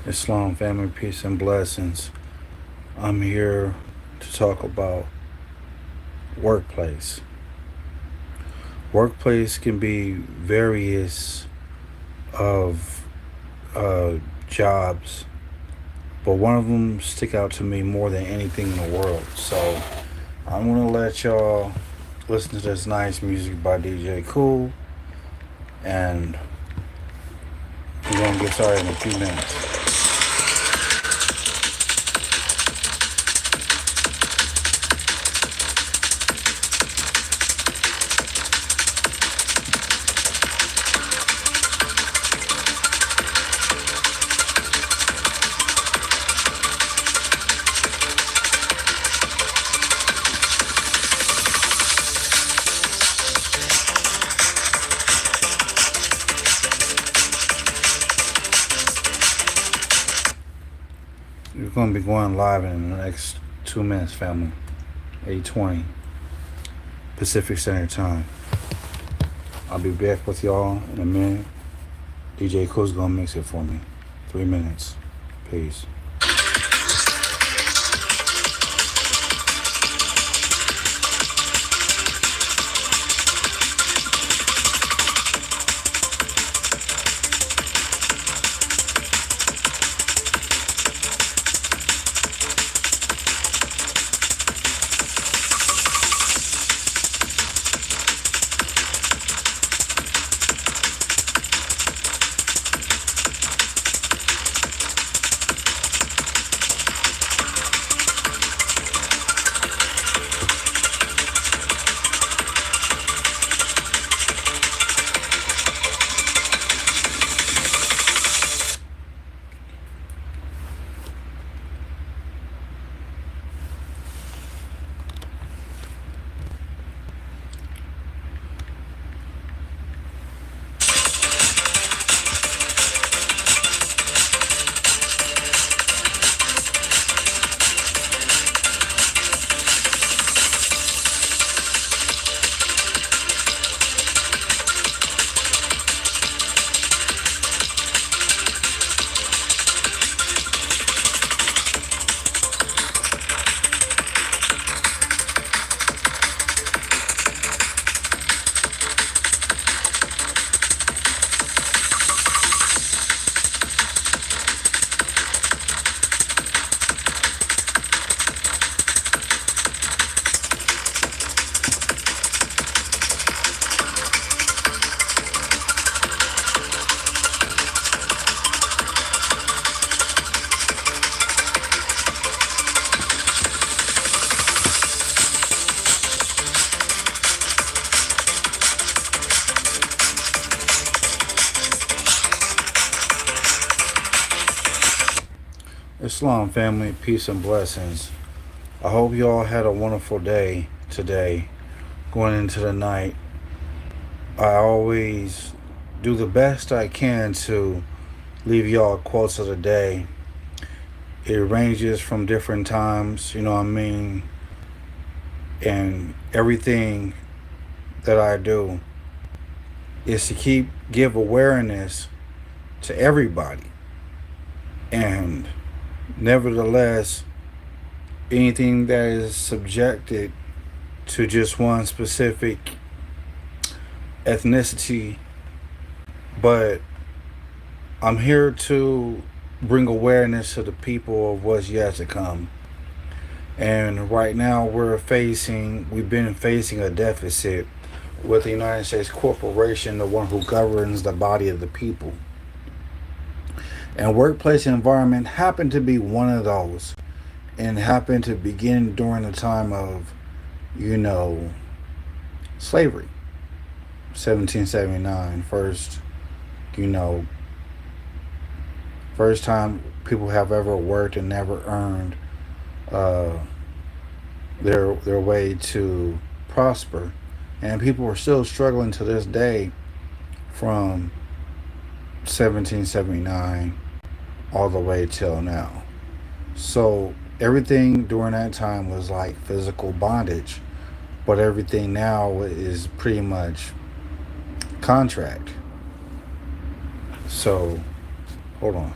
Islam family, peace and blessings. I'm here to talk about workplace. Workplace can be various of jobs, but one of them stick out to me more than anything in the world. So I'm gonna let y'all listen to this nice music by DJ Cool, and we're gonna get started in a few minutes. We're gonna be going live in the next 2 minutes, family. 8:20 Pacific Standard Time. I'll be back with y'all in a minute. DJ Cool's gonna mix it for me. 3 minutes. Peace. Islam family, peace and blessings. I hope you all had a wonderful day today, going into the night. I always do the best I can to leave y'all quotes of the day. It ranges from different times, you know what I mean? And everything that I do is to give awareness to everybody. And nevertheless, anything that is subjected to just one specific ethnicity, but I'm here to bring awareness to the people of what's yet to come. And right now we've been facing a deficit with the United States corporation, the one who governs the body of the people. And workplace environment happened to be one of those, and happened to begin during the time of, you know, slavery, 1779. You know, first time people have ever worked and never earned uh, their way to prosper, and people are still struggling to this day from 1779 all the way till now. So everything during that time was like physical bondage, but everything now is pretty much contract. So hold on.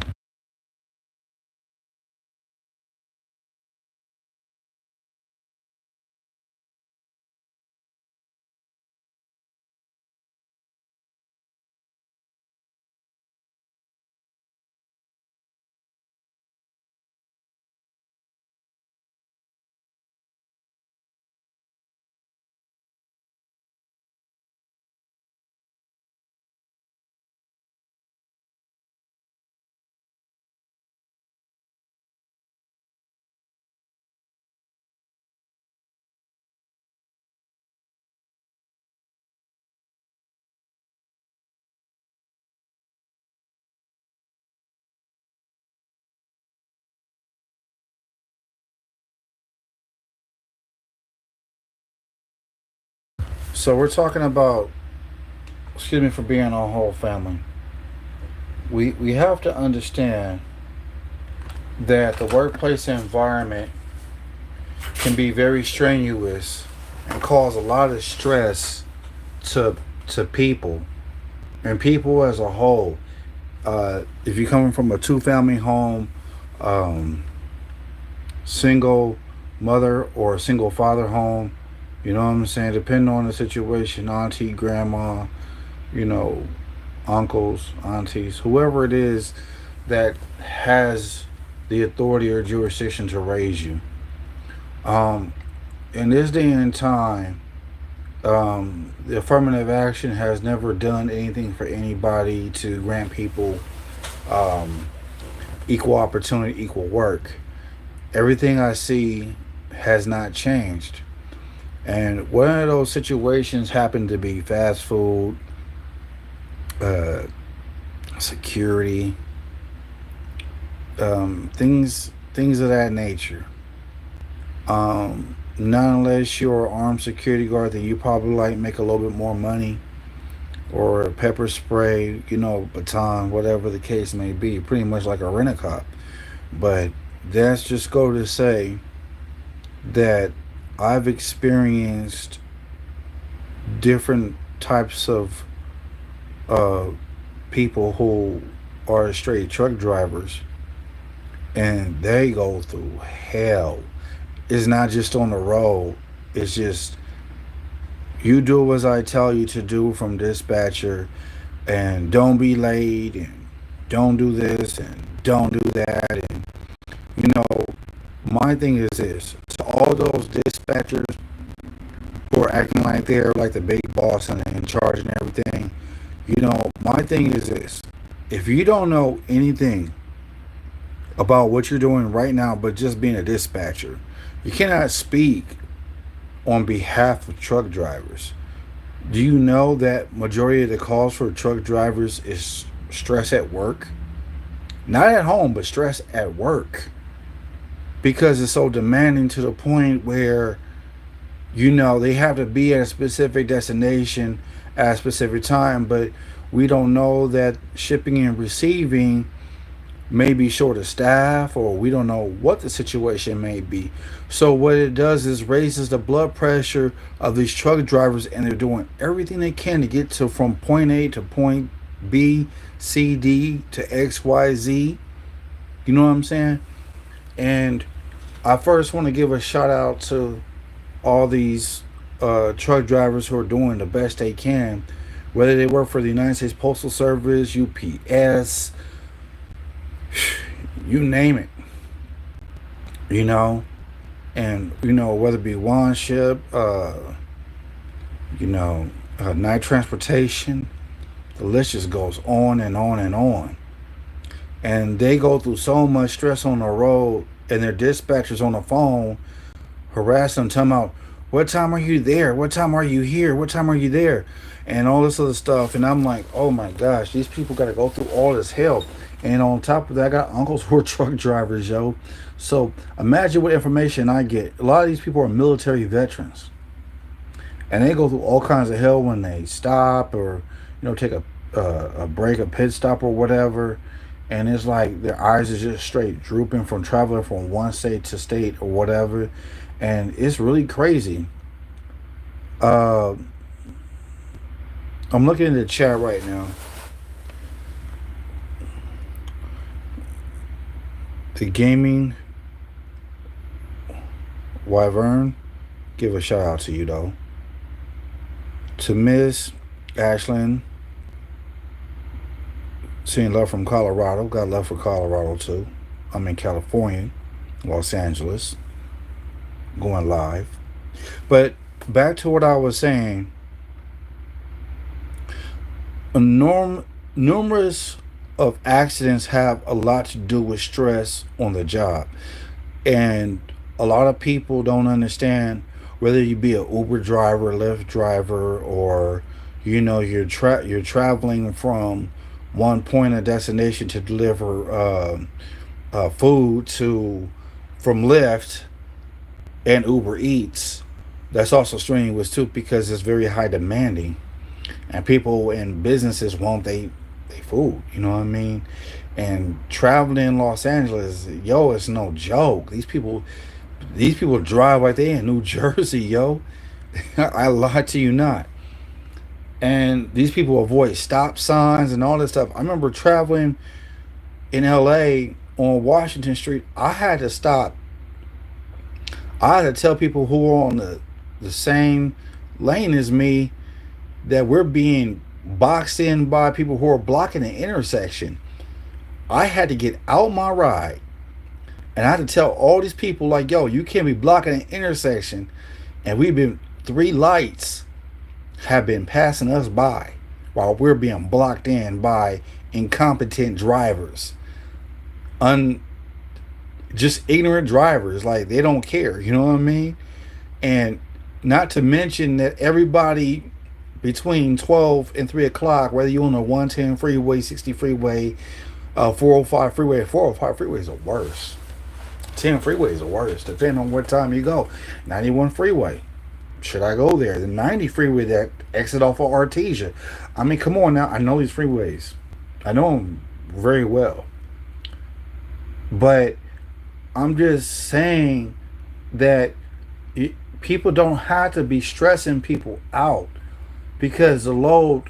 So we're talking about, excuse me for being a whole family. We have to understand that the workplace environment can be very strenuous and cause a lot of stress to people and people as a whole. If you're coming from a two-family home, um, single mother or single father home, you know what I'm saying? Depending on the situation, auntie, grandma, you know, uncles, aunties, whoever it is that has the authority or jurisdiction to raise you. Um, in this day and time, the affirmative action has never done anything for anybody to grant people um, equal opportunity, equal work. Everything I see has not changed. And one of those situations happened to be fast food, uh, security, things of that nature. Not unless you're an armed security guard, then you probably like make a little bit more money, or pepper spray, you know, baton, whatever the case may be. Pretty much like a rent a cop. But that's just go to say that I've experienced different types of uh, people who are straight truck drivers, and they go through hell. It's not just on the road. It's just you do as I tell you to do from dispatcher, and don't be late, and don't do this, and don't do that. And you know, my thing is this: to all those dispatchers who are acting like they're like the big boss and in charge and everything, you know, my thing is this: if you don't know anything about what you're doing right now, but just being a dispatcher, you cannot speak on behalf of truck drivers. Do you know that majority of the calls for truck drivers is stress at work? Not at home, but stress at work. Because it's so demanding to the point where, you know, they have to be at a specific destination at a specific time, but we don't know that shipping and receiving may be short of staff, or we don't know what the situation may be. So what it does is raises the blood pressure of these truck drivers, and they're doing everything they can to get to from point A to point B, C, D to X, Y, Z. You know what I'm saying? And I first want to give a shout out to all these truck drivers who are doing the best they can, whether they work for the United States Postal Service, UPS, you name it. You know, And whether it be one ship, you know, night transportation, the list just goes on and on and on. And they go through so much stress on the road, and their dispatchers on the phone harass them, talking about, what time are you there? What time are you here? What time are you there? And all this other stuff. And I'm like, oh my gosh, these people got to go through all this help. And on top of that, I got uncles who are truck drivers, yo. So imagine what information I get. A lot of these people are military veterans, and they go through all kinds of hell when they stop, or take a break, a pit stop or whatever. And it's like their eyes are just straight drooping from traveling from one state to state or whatever. And it's really crazy. uh I'm looking at the chat right now. The gaming wyvern, give a shout out to you though. To Miss Ashlyn, seeing love from Colorado. Got love for Colorado too. I'm in California, Los Angeles, going live. But back to what I was saying. Numerous of accidents have a lot to do with stress on the job, and a lot of people don't understand, whether you be an Uber driver, Lyft driver, or you're traveling from one point of destination to deliver food to from Lyft and Uber Eats. That's also strenuous too, because it's very high demanding, and people and businesses want they food. You know what I mean? And traveling in Los Angeles, yo, it's no joke. These people drive like they in New Jersey, yo. I lie to you not. And these people avoid stop signs and all this stuff. I remember traveling in LA on Washington Street. I had to stop. I had to tell people who were on the same lane as me that we're being boxed in by people who are blocking the intersection. I had to get out my ride, and I had to tell all these people, like, yo, you can't be blocking an intersection. And we've been, three lights have been passing us by while we're being blocked in by incompetent drivers. Just ignorant drivers. Like, they don't care. You know what I mean? And not to mention that everybody between 12 and 3 o'clock, whether you're on the 110 freeway, 60 freeway, 405 freeway, 405 freeways are worse. 10 freeways are worse, depending on what time you go. 91 freeway, should I go there? The 90 freeway that exit off of Artesia. I mean, come on now. I know these freeways. I know them very well. But I'm just saying that people don't have to be stressing people out, because the load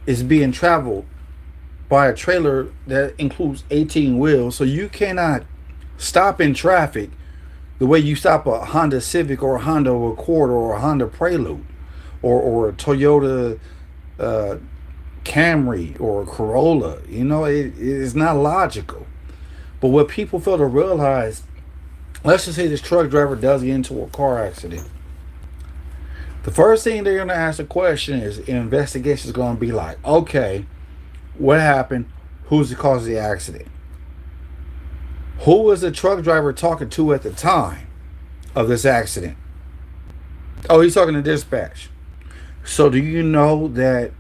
is being traveled by a trailer that includes 18 wheels. So you cannot stop in traffic the way you stop a Honda Civic or a Honda Accord or a Honda Prelude or a Toyota Camry or a Corolla. It is not logical. But what people fail to realize, let's just say this truck driver does get into a car accident. The first thing they're going to ask the question is, investigation is going to be like, okay, what happened? Who's the cause of the accident? Who was the truck driver talking to at the time of this accident? Oh, he's talking to dispatch. So do you know that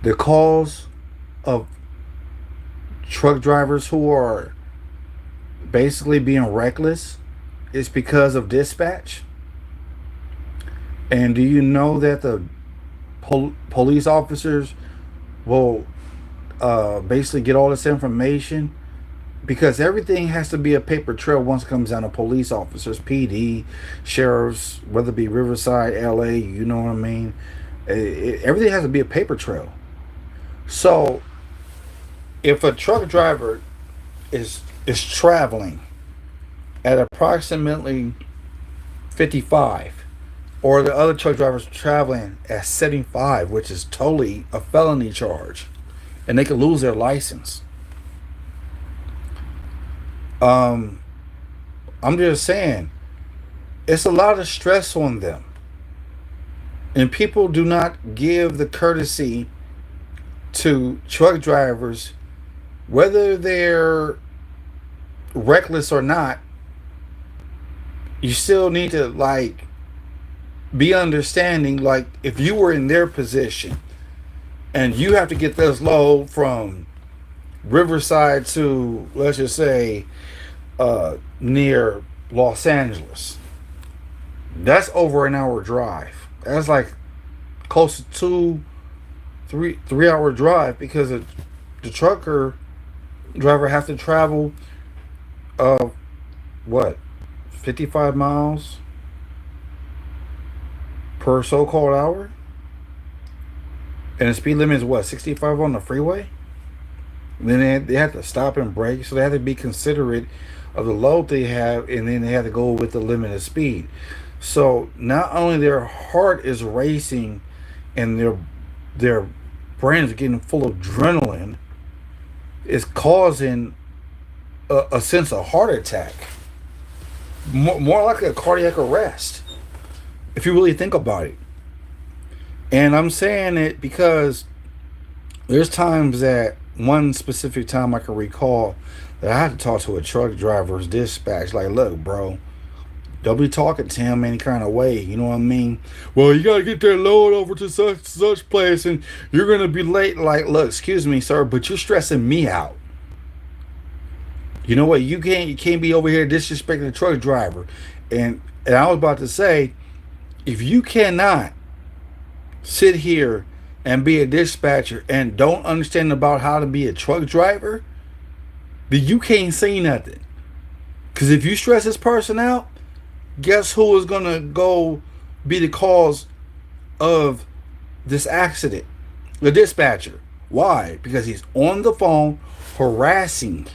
the cause of truck drivers who are basically being reckless is because of dispatch? And do you know that the police officers will basically get all this information? Because everything has to be a paper trail once it comes down to police officers, PD, sheriffs, whether it be Riverside, LA, you know what I mean? Everything has to be a paper trail. So if a truck driver is traveling at approximately 55, or the other truck drivers traveling at 75, which is totally a felony charge, and they could lose their license. I'm just saying, it's a lot of stress on them. And people do not give the courtesy to truck drivers, whether they're reckless or not. You still need to, like, be understanding. Like, if you were in their position and you have to get this load from Riverside to, let's just say, near Los Angeles, that's over an hour drive. That's like close to 3 hour drive, because the trucker driver has to travel what, 55 miles per so-called hour, and the speed limit is what, 65 on the freeway. And then they have to stop and brake, so they have to be considerate of the load they have, and then they have to go with the limited speed. So not only their heart is racing and their brains are getting full of adrenaline, it's causing a sense of heart attack, more like a cardiac arrest, if you really think about it. And I'm saying it because there's times that, one specific time I can recall, that I had to talk to a truck driver's dispatch. Like, look, bro, don't be talking to him any kind of way. You know what I mean? Well, you gotta get that load over to such place, and you're gonna be late. Like, look, excuse me, sir, but you're stressing me out. You know what? You can't be over here disrespecting the truck driver. And I was about to say, if you cannot sit here and be a dispatcher and don't understand about how to be a truck driver, then you can't say nothing. Because if you stress this person out, guess who is going to go be the cause of this accident? The dispatcher. Why? Because he's on the phone harassing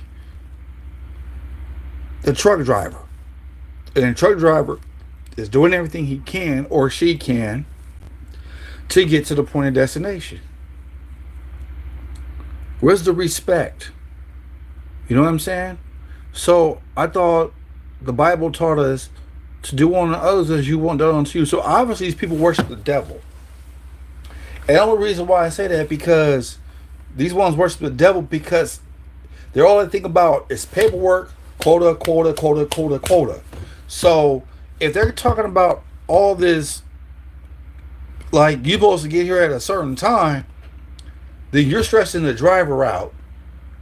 the truck driver. And the truck driver is doing everything he can, or she can, to get to the point of destination. Where's the respect? You know what I'm saying? So I thought the Bible taught us to do unto others as you want done unto you. So obviously these people worship the devil. And the only reason why I say that, because these ones worship the devil because they're all they think about is paperwork, quota, quota, quota, quota, quota. So if they're talking about all this, like, you're supposed to get here at a certain time, then you're stressing the driver out,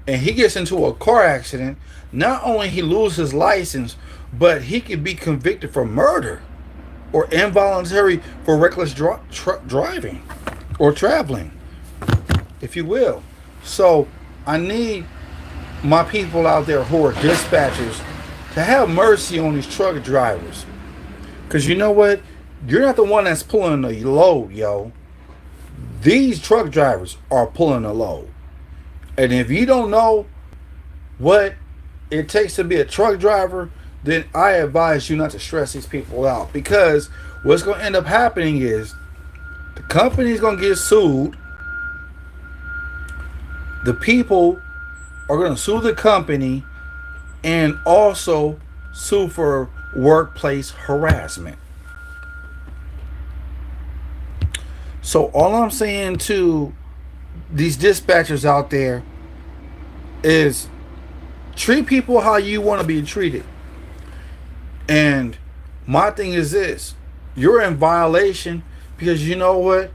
and he gets into a car accident. Not only he loses his license, but he could be convicted for murder or involuntary for reckless driving or traveling, if you will. So I need my people out there who are dispatchers to have mercy on these truck drivers. Because you know what? You're not the one that's pulling the load, yo. These truck drivers are pulling the load. And if you don't know what it takes to be a truck driver, then I advise you not to stress these people out. Because what's going to end up happening is the company's going to get sued. The people are going to sue the company and also sue for workplace harassment. So all I'm saying to these dispatchers out there is treat people how you want to be treated. And my thing is this: you're in violation, because you know what?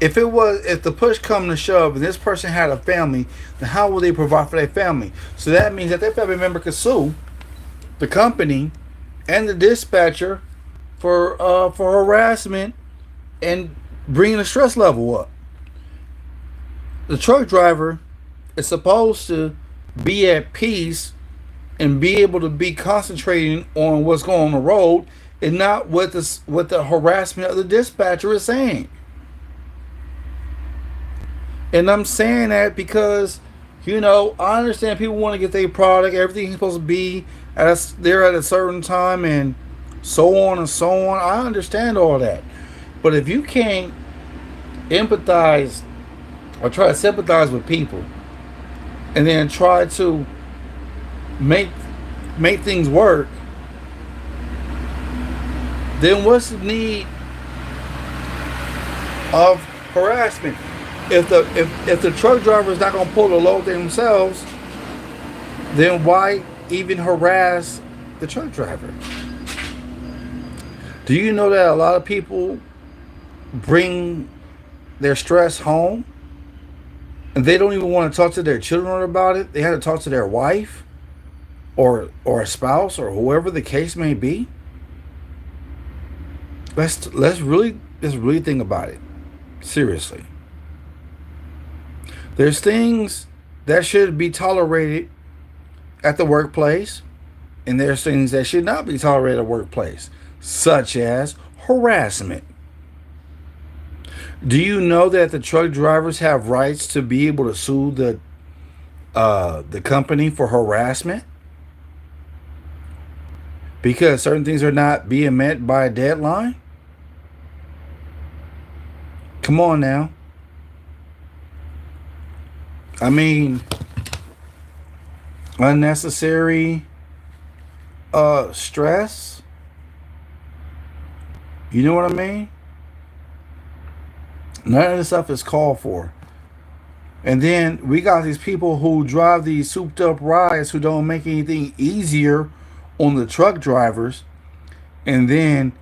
If the push come to shove and this person had a family, then how will they provide for their family? So that means that their family member could sue the company and the dispatcher for harassment and bringing the stress level up. The truck driver is supposed to be at peace and be able to be concentrating on what's going on the road, and not what the harassment of the dispatcher is saying. And I'm saying that because, you know, I understand people want to get their product, everything's supposed to be there at a certain time, and so on and so on. I understand all that. But if you can't empathize or try to sympathize with people, and then try to make make things work, then what's the need of harassment? If the truck driver is not going to pull the load themselves, then why even harass the truck driver? Do you know that a lot of people bring their stress home and they don't even want to talk to their children about it? They had to talk to their wife or a spouse or whoever the case may be. Let's really think about it. Seriously. There's things that should be tolerated at the workplace, and there's things that should not be tolerated at the workplace, such as harassment. Do you know that the truck drivers have rights to be able to sue the company for harassment? Because certain things are not being met by a deadline? Come on now. I mean, unnecessary stress. You know what I mean? None of this stuff is called for. And then we got these people who drive these souped up rides who don't make anything easier on the truck drivers. And then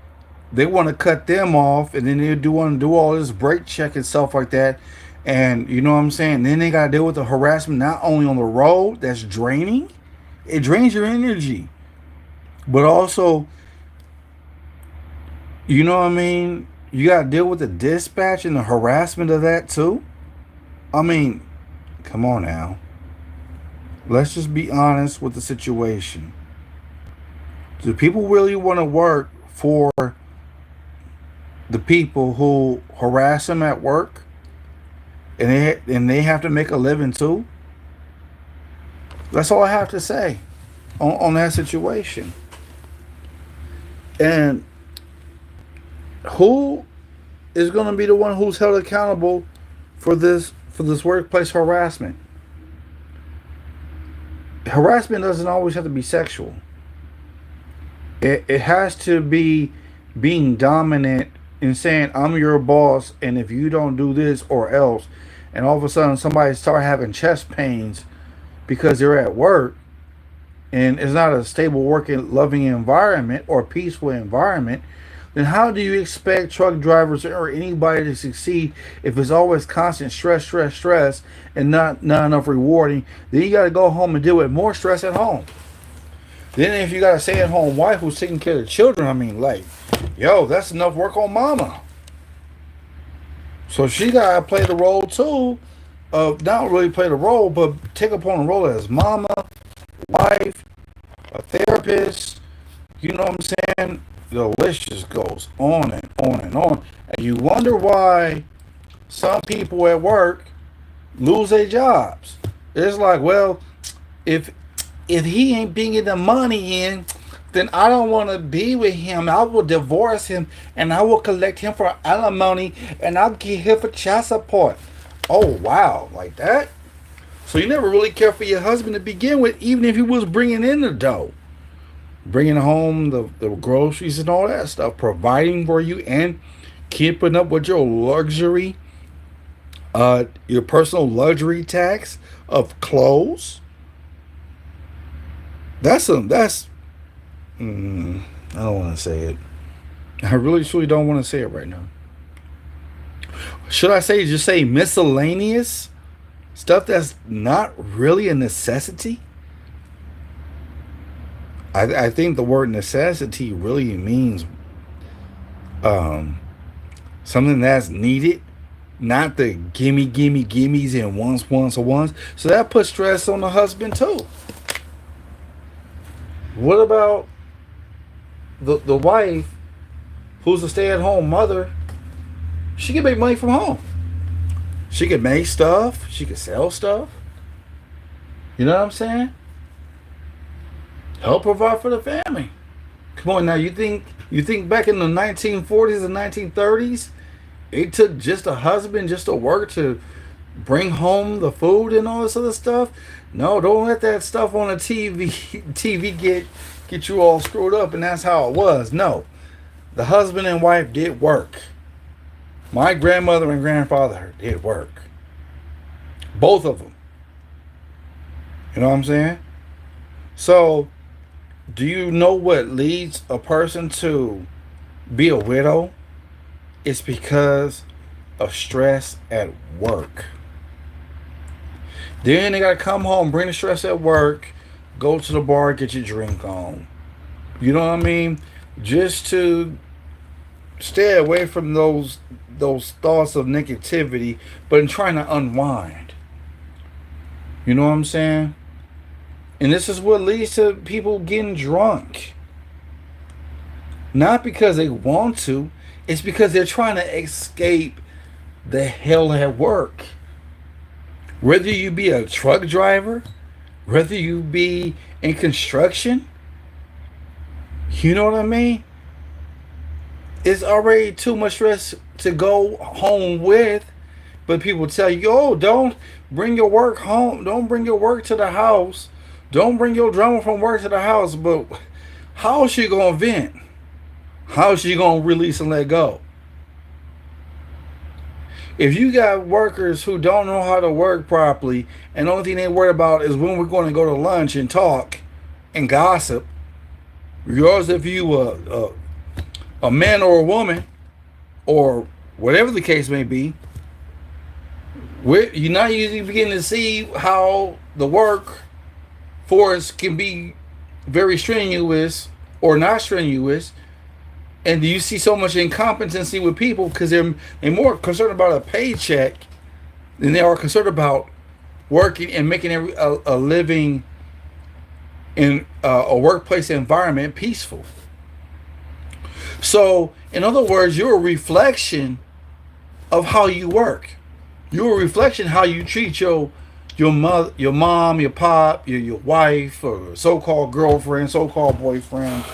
they want to cut them off, and then they want to do all this brake check and stuff like that. And you know what I'm saying? Then they got to deal with the harassment not only on the road, that's draining. It drains your energy. But also, you know what I mean? You got to deal with the dispatch and the harassment of that too. I mean, come on now. Let's just be honest with the situation. Do people really want to work for the people who harass them at work? And they have to make a living too? That's all I have to say on that situation. And who is going to be the one who's held accountable for this workplace harassment? Harassment doesn't always have to be sexual. It has to be being dominant and saying, I'm your boss, and if you don't do this or else, and all of a sudden somebody start having chest pains because they're at work and it's not a stable working loving environment or peaceful environment, then how do you expect truck drivers or anybody to succeed if it's always constant stress and not enough rewarding? Then you got to go home and deal with more stress at home. Then if you got a stay-at-home wife who's taking care of the children, I mean, like, yo, that's enough work on mama. So she got to play the role too, of not really play the role, but take upon the role as mama, wife, a therapist. You know what I'm saying? The list just goes on and on and on. And you wonder why some people at work lose their jobs. It's like, well, if he ain't bringing the money in, then I don't want to be with him. I will divorce him, and I will collect him for alimony, and I'll give him for child support. Oh, wow, like that? So you never really care for your husband to begin with, even if he was bringing in the dough. Bringing home the groceries and all that stuff, providing for you, and keeping up with your luxury, your personal luxury tax of clothes. I don't want to say it. I really truly don't want to say it right now. Should I just say miscellaneous stuff that's not really a necessity? I think the word necessity really means something that's needed, not the gimmies and ones. So that puts stress on the husband too. What about the wife who's a stay-at-home mother? She can make money from home. She can make stuff. She can sell stuff. You know what I'm saying? Help provide for the family. Come on now, you think back in the 1940s and 1930s, it took just a husband just to work to bring home the food and all this other stuff. No, don't let that stuff on the TV get you all screwed up, and that's how it was. No, the husband and wife did work. My grandmother and grandfather did work. Both of them. You know what I'm saying? So, do you know what leads a person to be a widow? It's because of stress at work. Then they gotta come home, bring the stress at work, go to the bar, get your drink on. You know what I mean? Just to stay away from those thoughts of negativity, but in trying to unwind. You know what I'm saying? And this is what leads to people getting drunk. Not because they want to, it's because they're trying to escape the hell at work. Whether you be a truck driver, whether you be in construction, you know what I mean? It's already too much stress to go home with, but people tell you, oh, don't bring your work home. Don't bring your work to the house. Don't bring your drama from work to the house. But how is she going to vent? How is she going to release and let go? If you got workers who don't know how to work properly, and the only thing they worry about is when we're going to go to lunch and talk and gossip, regardless if you a man or a woman or whatever the case may be, you're not usually beginning to see how the work force can be very strenuous or not strenuous. And you see so much incompetency with people because they're more concerned about a paycheck than they are concerned about working and making a living in a workplace environment peaceful. So, in other words, you're a reflection of how you work. You're a reflection of how you treat your mother, your mom, your pop, your wife, or so-called girlfriend, so-called boyfriend,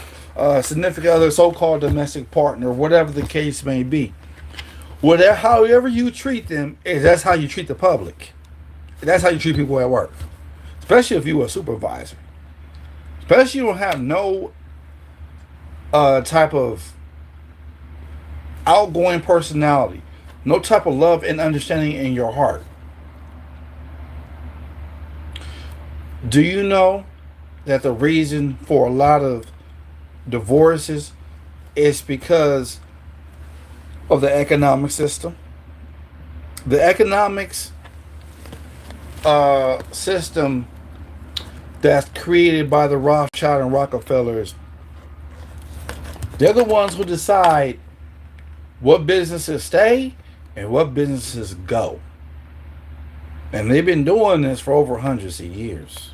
significant other, so-called domestic partner, whatever the case may be. Whatever, however you treat them, that's how you treat the public. That's how you treat people at work, especially if you're a supervisor. Especially if you don't have no type of outgoing personality, no type of love and understanding in your heart. Do you know that the reason for a lot of divorces is because of the economic system? The economics system that's created by the Rothschild and Rockefellers, they're the ones who decide what businesses stay and what businesses go. And they've been doing this for over hundreds of years.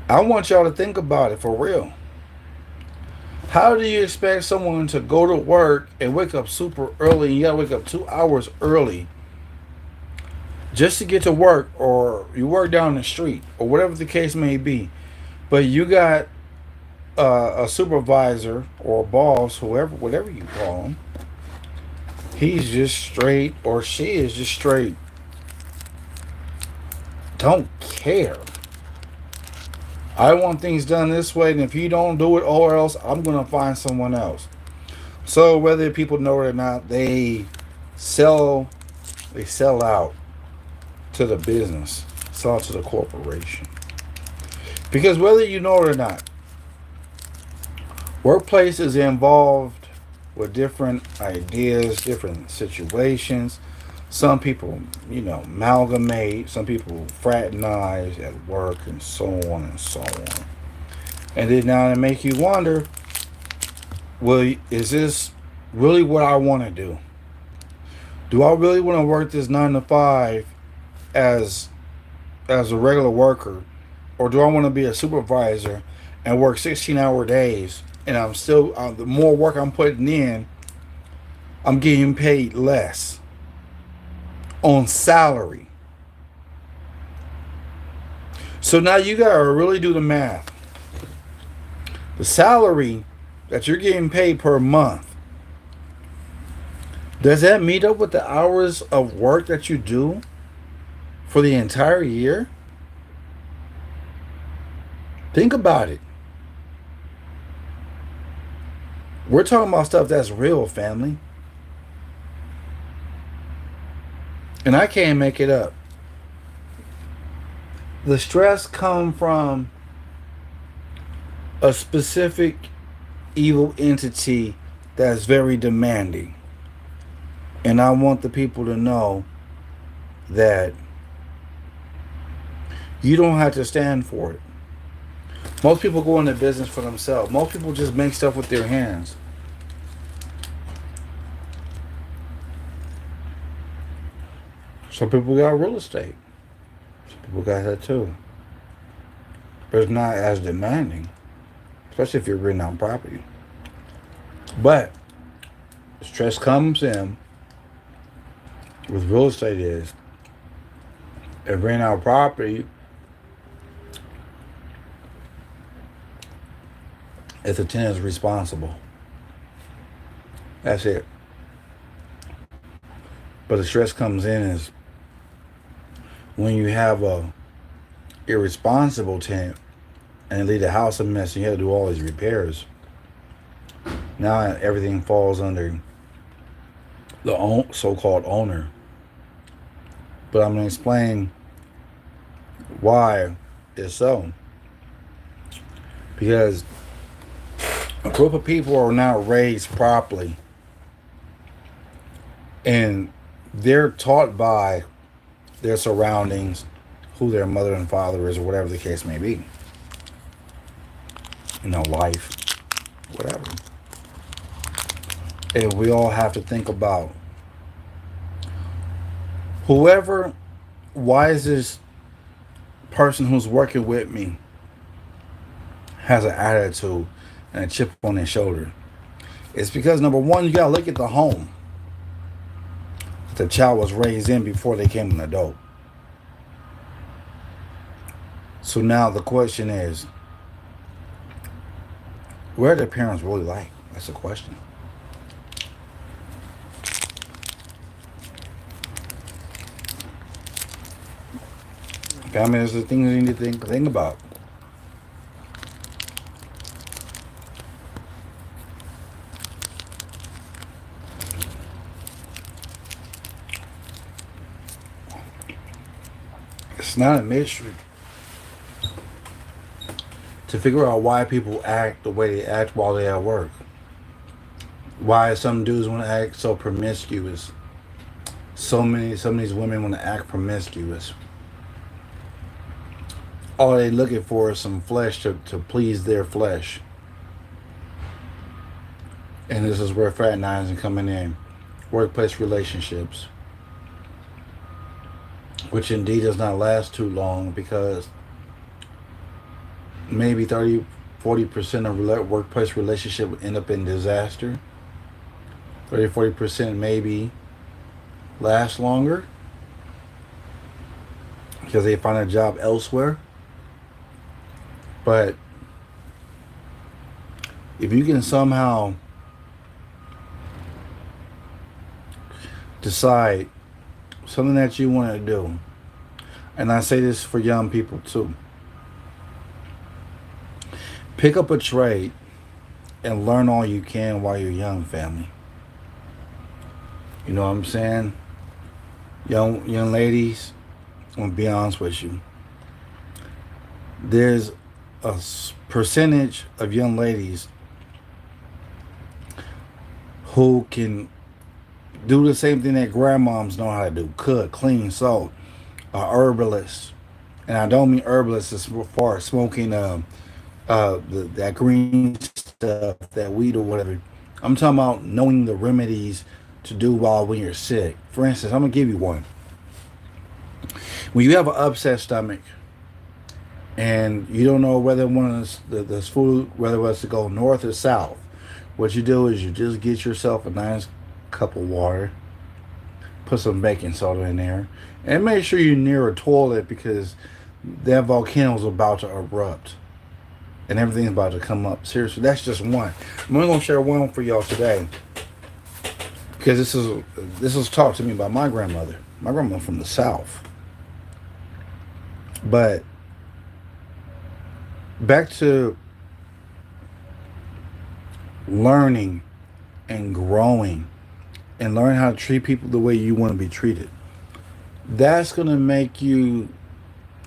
I want y'all to think about it for real. How do you expect someone to go to work and wake up super early, and you gotta wake up 2 hours early just to get to work, or you work down the street, or whatever the case may be, but you got a supervisor or a boss, whatever you call him, he's just straight, or she is just straight, don't care. I want things done this way, and if you don't do it, or else I'm going to find someone else. So whether people know it or not, they sell out to the business, sell out to the corporation. Because whether you know it or not, workplace is involved with different ideas, different situations. Some people, amalgamate. Some people fraternize at work, and so on and so on. And then now it make you wonder, well, is this really what I want to do? Do I really want to work this 9 to 5 as a regular worker? Or do I want to be a supervisor and work 16-hour days, and I'm still, the more work I'm putting in, I'm getting paid less on salary? So now you gotta really do the math. The salary that you're getting paid per month Does that meet up with the hours of work that you do for the entire year? Think about it. We're talking about stuff that's real, family. And I can't make it up. The stress come from a specific evil entity that's very demanding. And I want the people to know that you don't have to stand for it. Most people go into business for themselves. Most people just make stuff with their hands. Some people got real estate. Some people got that too. But it's not as demanding, especially if you're renting out property. But stress comes in with real estate is if renting out property, if the tenant is responsible. That's it. But the stress comes in is when you have a irresponsible tenant and they leave the house a mess and you have to do all these repairs. Now everything falls under the so-called owner. But I'm going to explain why it's so. Because a group of people are not raised properly. And they're taught by their surroundings, who their mother and father is, or whatever the case may be. Life, whatever. And we all have to think about whoever wisest person who's working with me has an attitude and a chip on their shoulder. It's because, number one, you got to look at the home that the child was raised in before they came an adult. So now the question is, what are their parents really like? That's the question. Family is the things you need to think about. It's not a mystery to figure out why people act the way they act while they're at work. Why some dudes want to act so promiscuous. Some of these women want to act promiscuous. All they looking for is some flesh to please their flesh. And this is where fraternizing coming in. Workplace relationships. Which indeed does not last too long because maybe 30-40% of workplace relationship will end up in disaster. 30-40% maybe last longer because they find a job elsewhere. But if you can somehow decide something that you want to do, and I say this for young people too, pick up a trade and learn all you can while you're young, family. You know what I'm saying? Young ladies, I'm going to be honest with you. There's a percentage of young ladies who can do the same thing that grandmoms know how to do. Cook, clean, sew. Herbalists. And I don't mean herbalists as far as smoking that green stuff, that weed or whatever. I'm talking about knowing the remedies to do when you're sick. For instance, I'm going to give you one. When you have an upset stomach and you don't know whether one of this food, whether it's to go north or south, what you do is you just get yourself a nice cup of water, put some baking soda in there, and make sure you're near a toilet because that volcano is about to erupt and everything's about to come up. Seriously, that's just one. I'm only going to share one for y'all today because this was taught to me by my grandmother. My grandmother from the South. But back to learning and growing and learn how to treat people the way you want to be treated. That's going to make you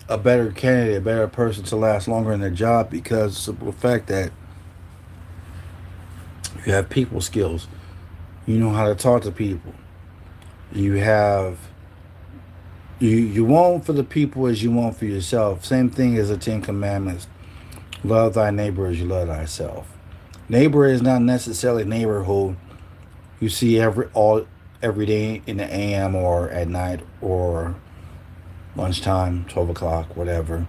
a better candidate, a better person to last longer in their job because of the simple fact that you have people skills. You know how to talk to people. You have you want for the people as you want for yourself. Same thing as the Ten Commandments. Love thy neighbor as you love thyself. Neighbor is not necessarily neighborhood you see every day in the AM or at night or lunchtime, 12 o'clock, whatever.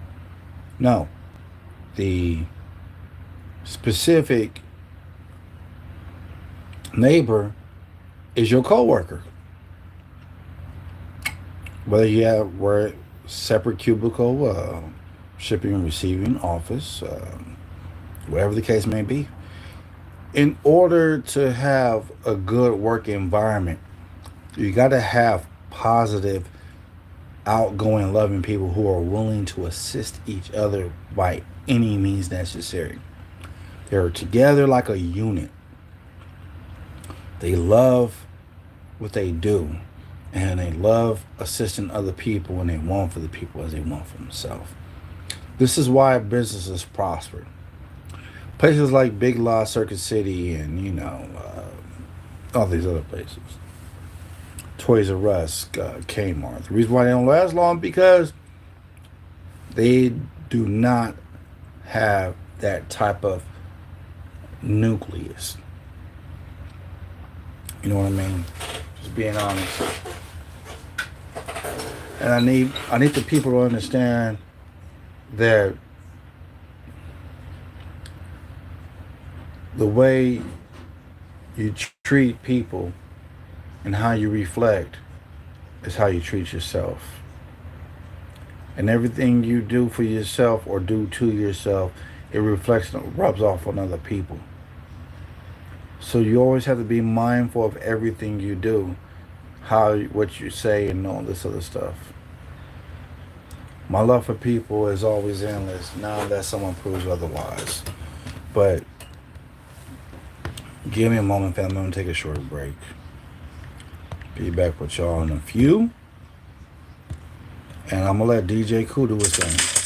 No. The specific neighbor is your coworker. Whether you have we're separate cubicle, shipping and receiving office, whatever the case may be. In order to have a good work environment, you got to have positive, outgoing, loving people who are willing to assist each other by any means necessary. They're together like a unit. They love what they do, and they love assisting other people, and they want for the people as they want for themselves. This is why businesses prosper. Places like Big Lots, Circuit City, and all these other places. Toys R Us, Kmart. The reason why they don't last long because they do not have that type of nucleus. You know what I mean? Just being honest. And I need the people to understand that the way you treat people and how you reflect is how you treat yourself. And everything you do for yourself or do to yourself, it reflects and rubs off on other people. So you always have to be mindful of everything you do, what you say, and all this other stuff. My love for people is always endless, now unless someone proves otherwise. But give me a moment, family. I'm going to take a short break. Be back with y'all in a few. And I'm going to let DJ Cool do his thing.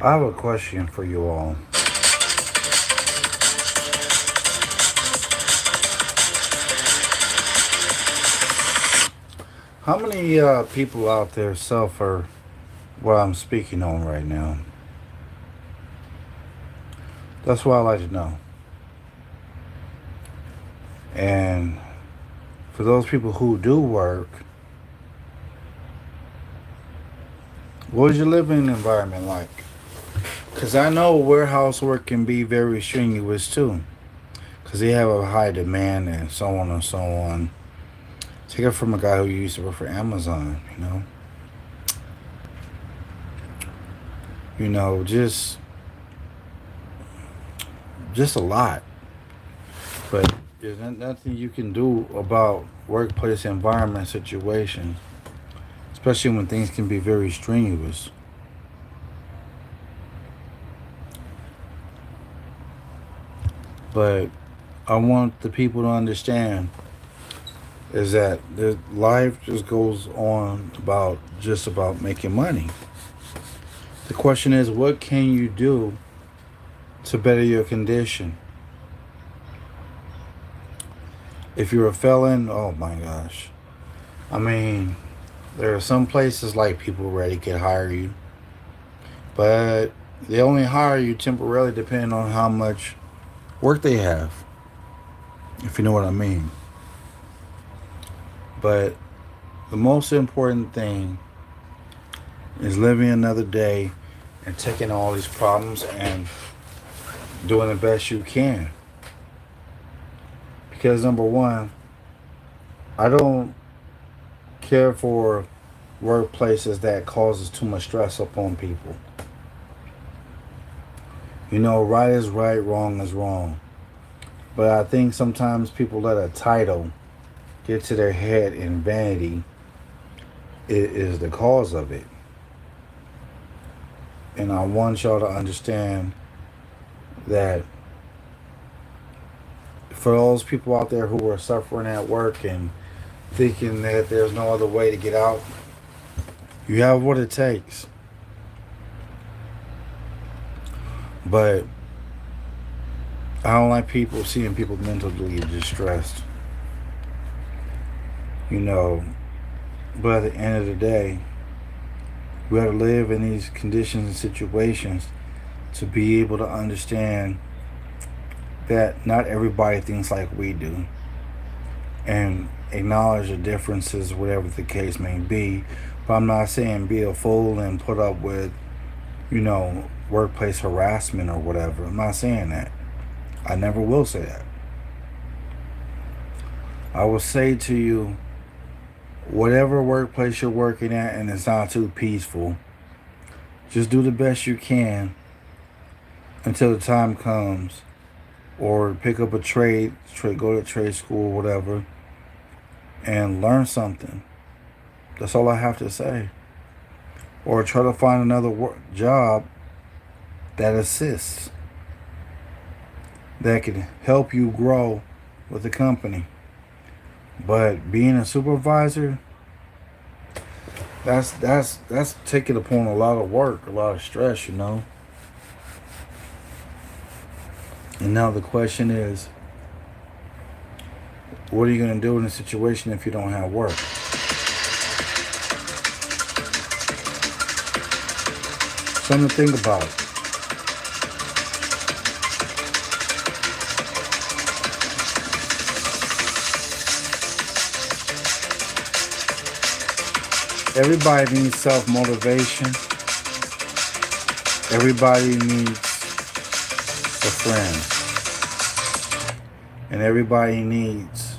I have a question for you all. How many people out there suffer what I'm speaking on right now? That's what I like to know. And for those people who do work, what is your living environment like? Because I know warehouse work can be very strenuous too. Because they have a high demand and so on and so on. Take it from a guy who used to work for Amazon, you know. You know, just a lot. But there's nothing you can do about workplace environment situations, especially when things can be very strenuous. But I want the people to understand is that the life just goes on about making money. The question is, what can you do to better your condition? If you're a felon, oh my gosh. I mean, there are some places like People Ready can hire you, but they only hire you temporarily depending on how much work they have, if you know what I mean. But the most important thing is living another day and taking all these problems and doing the best you can. Because number one, I don't care for workplaces that causes too much stress upon people. You know, right is right, wrong is wrong. But I think sometimes people let a title get to their head, and vanity is the cause of it. And I want y'all to understand that for those people out there who are suffering at work and thinking that there's no other way to get out, you have what it takes. But I don't like seeing people mentally distressed. You know, but at the end of the day, we have to live in these conditions and situations to be able to understand that not everybody thinks like we do, and acknowledge the differences, whatever the case may be. But I'm not saying be a fool and put up with, you know, workplace harassment or whatever. I'm not saying that. I never will say that. I will say to you, whatever workplace you're working at and it's not too peaceful, just do the best you can until the time comes, or pick up a go to trade school, whatever, and learn something. That's all I have to say. Or try to find another job that assists, that can help you grow with the company. But being a supervisor, that's taking upon a lot of work, a lot of stress, you know. And now the question is, what are you going to do in a situation if you don't have work? Something to think about. Everybody needs self-motivation. Everybody needs a friend. And everybody needs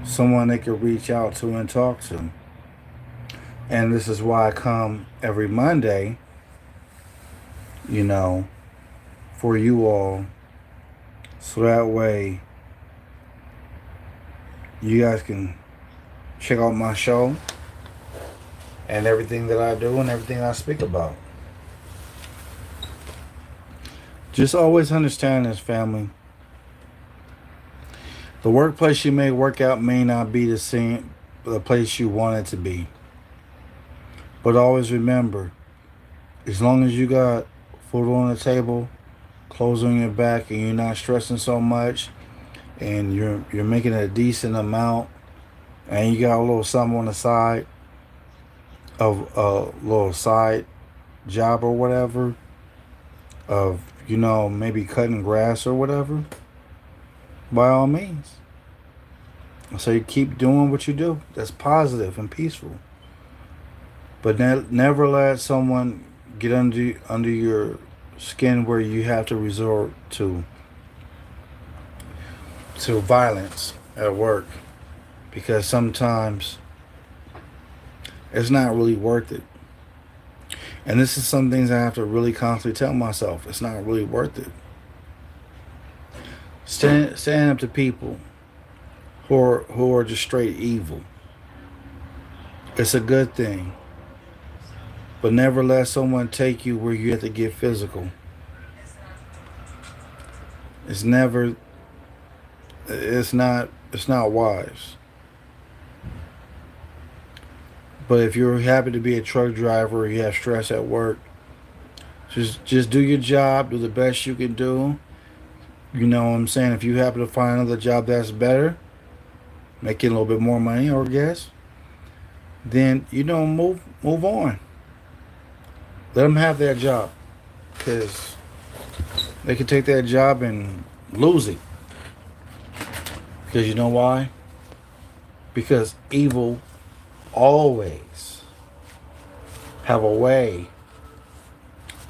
someone they can reach out to and talk to. And this is why I come every Monday, you know, for you all. So that way you guys can check out my show and everything that I do and everything I speak about. Just always understand this, family. The workplace you may work out may not be the place you want it to be. But always remember, as long as you got food on the table, clothes on your back, and you're not stressing so much, and you're making a decent amount, and you got a little something on the side of a little side job or whatever, of maybe cutting grass or whatever, by all means. So you keep doing what you do. That's positive and peaceful. But never let someone get under your skin where you have to resort to violence at work, because sometimes it's not really worth it. And this is some things I have to really constantly tell myself. It's not really worth it. Stand up to people who are just straight evil. It's a good thing. But never let someone take you where you have to get physical. It's never it's not wise. But if you're happy to be a truck driver or you have stress at work, just do your job, do the best you can do. You know what I'm saying? If you happen to find another job that's better, making a little bit more money or guess, then move on. Let them have their job, because they can take that job and lose it. Because you know why? Because evil always have a way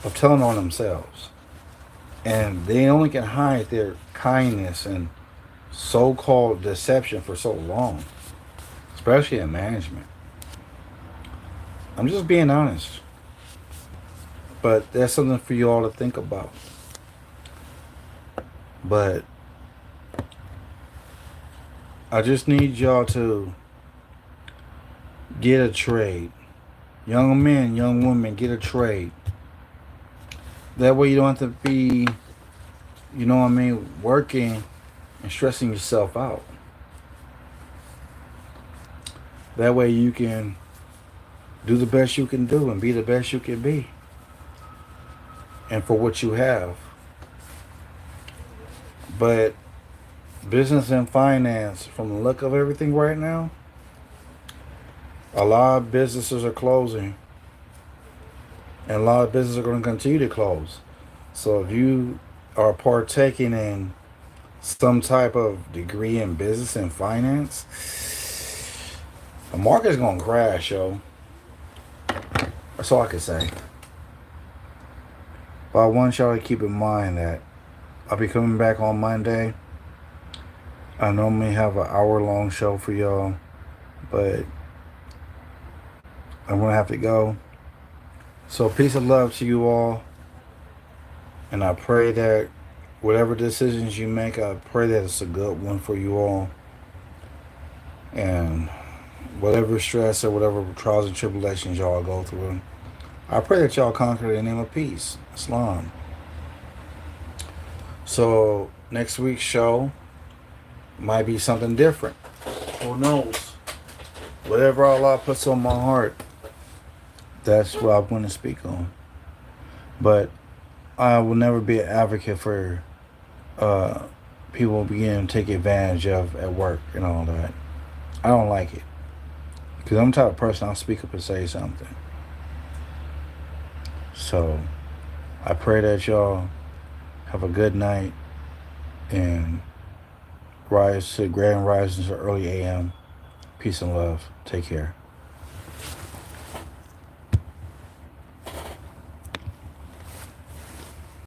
of telling on themselves, and they only can hide their kindness and so-called deception for so long, especially in management. I'm just being honest, but that's something for you all to think about. But I just need y'all to get a trade. Young men, young women, get a trade. That way you don't have to be, working and stressing yourself out. That way you can do the best you can do and be the best you can be. And for what you have. But business and finance, from the look of everything right now, a lot of businesses are closing. And a lot of businesses are going to continue to close. So if you are partaking in some type of degree in business and finance, the market's going to crash, yo. That's all I can say. But I want y'all to keep in mind that I'll be coming back on Monday. I normally have an hour-long show for y'all, but I'm going to have to go. So peace and love to you all. And I pray that whatever decisions you make, I pray that it's a good one for you all. And whatever stress or whatever trials and tribulations y'all go through, I pray that y'all conquer in the name of peace, Islam. So next week's show might be something different. Who knows? Whatever Allah puts on my heart, that's what I'm going to speak on. But I will never be an advocate for people beginning to take advantage of at work and all that. I don't like it. Because I'm the type of person, I'll speak up and say something. So I pray that y'all have a good night and rise to grand risings or early AM. Peace and love. Take care.